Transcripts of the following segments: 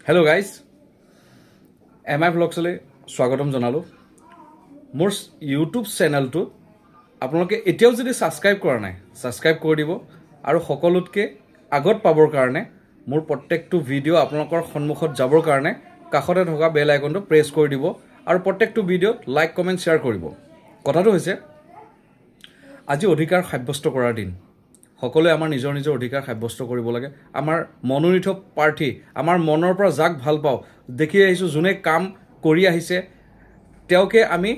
Hello' guys, MI ভ্লগছলৈ স্বাগতম জনালোঁ। মোৰ ইউটিউব চেনেলটো আপোনালোকে এতিয়াও যদি ছাবস্ক্ৰাইব কৰা নাই, ছাবস্ক্ৰাইব কৰি দিব আৰু সকলোতকৈ আগত পাবৰ কাৰণে মোৰ প্ৰত্যেকটো ভিডিঅ' আপোনালোকৰ সন্মুখত যাবৰ কাৰণে কাষতে থকা বেল আইকনটো প্ৰেছ কৰি দিব আৰু প্ৰত্যেকটো ভিডিঅ'ত লাইক কমেণ্ট শ্বেয়াৰ কৰিব। কথাটো হৈছে, আজি অধিকাৰ সাব্যস্ত কৰাৰ দিন। সকলোৱে আমাৰ নিজৰ নিজৰ অধিকাৰ সাব্যস্ত কৰিব লাগে। আমাৰ মনোনীত প্ৰাৰ্থী, আমাৰ মনৰ পৰা যাক ভাল পাওঁ, দেখি আহিছোঁ যোনে কাম কৰি আহিছে, তেওঁকে আমি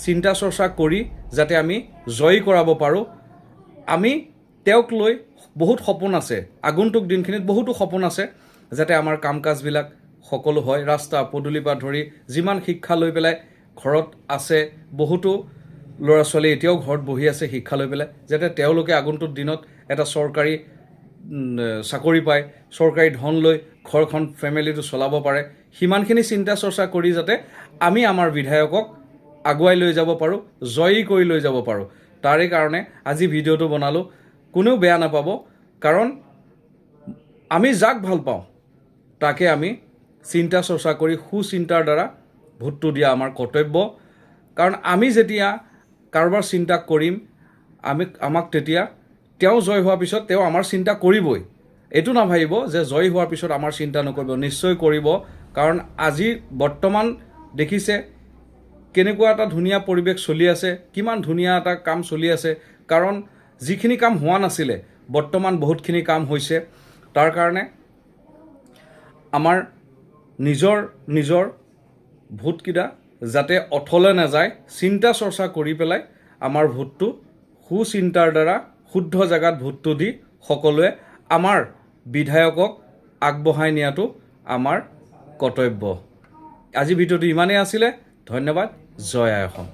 চিন্তা চৰ্চা কৰি যাতে আমি জয়ী কৰাব পাৰোঁ। আমি তেওঁক লৈ বহুত সপোন আছে, আগন্তুক দিনখিনিত বহুতো সপোন আছে যাতে আমাৰ কাম কাজবিলাক সকলো হয়। ৰাস্তা পদূলিৰ পৰা ধৰি যিমান শিক্ষা লৈ পেলাই ঘৰত আছে, বহুতো ল'ৰা ছোৱালী এতিয়াও ঘৰত বহি আছে শিক্ষা লৈ পেলাই, যাতে তেওঁলোকে আগন্তুক দিনত এটা চৰকাৰী চাকৰি পায়, চৰকাৰী ধন লৈ ঘৰখন ফেমিলিটো চলাব পাৰে। সিমানখিনি চিন্তা চৰ্চা কৰি যাতে আমি আমাৰ বিধায়কক আগুৱাই লৈ যাব পাৰোঁ, জয়ী কৰি লৈ যাব পাৰোঁ। তাৰে কাৰণে আজি ভিডিঅ'টো বনালোঁ। কোনেও বেয়া নাপাব, কাৰণ আমি যাক ভাল পাওঁ তাকে আমি চিন্তা চৰ্চা কৰি সুচিন্তাৰ দ্বাৰা ভোটটো দিয়া আমাৰ কৰ্তব্য। কাৰণ আমি যেতিয়া কাৰোবাৰ চিন্তা কৰিম, আমাক তেতিয়া তেওঁ জয় হোৱাৰ পিছত তেওঁ আমাৰ চিন্তা কৰিবই। এইটো নাভাবিব যে জয় হোৱাৰ পিছত আমাৰ চিন্তা নকৰিব, নিশ্চয় কৰিব। কাৰণ আজি বৰ্তমান দেখিছে কেনেকুৱা এটা ধুনীয়া পৰিৱেশ চলি আছে, কিমান ধুনীয়া এটা কাম চলি আছে। কাৰণ যিখিনি কাম হোৱা নাছিলে বৰ্তমান বহুতখিনি কাম হৈছে। তাৰ কাৰণে আমাৰ নিজৰ ভোটকেইটা যাতে অথলে নাযায়, চিন্তা চৰ্চা কৰি পেলাই আমাৰ ভোটটো সুচিন্তাৰ দ্বাৰা শুদ্ধ জেগাত ভোটটো দি সকলোৱে আমাৰ বিধায়কক আগবঢ়াই নিয়াটো আমাৰ কৰ্তব্য। আজি ভিডিঅ'টো ইমানেই আছিলে। ধন্যবাদ। জয় আই অসম।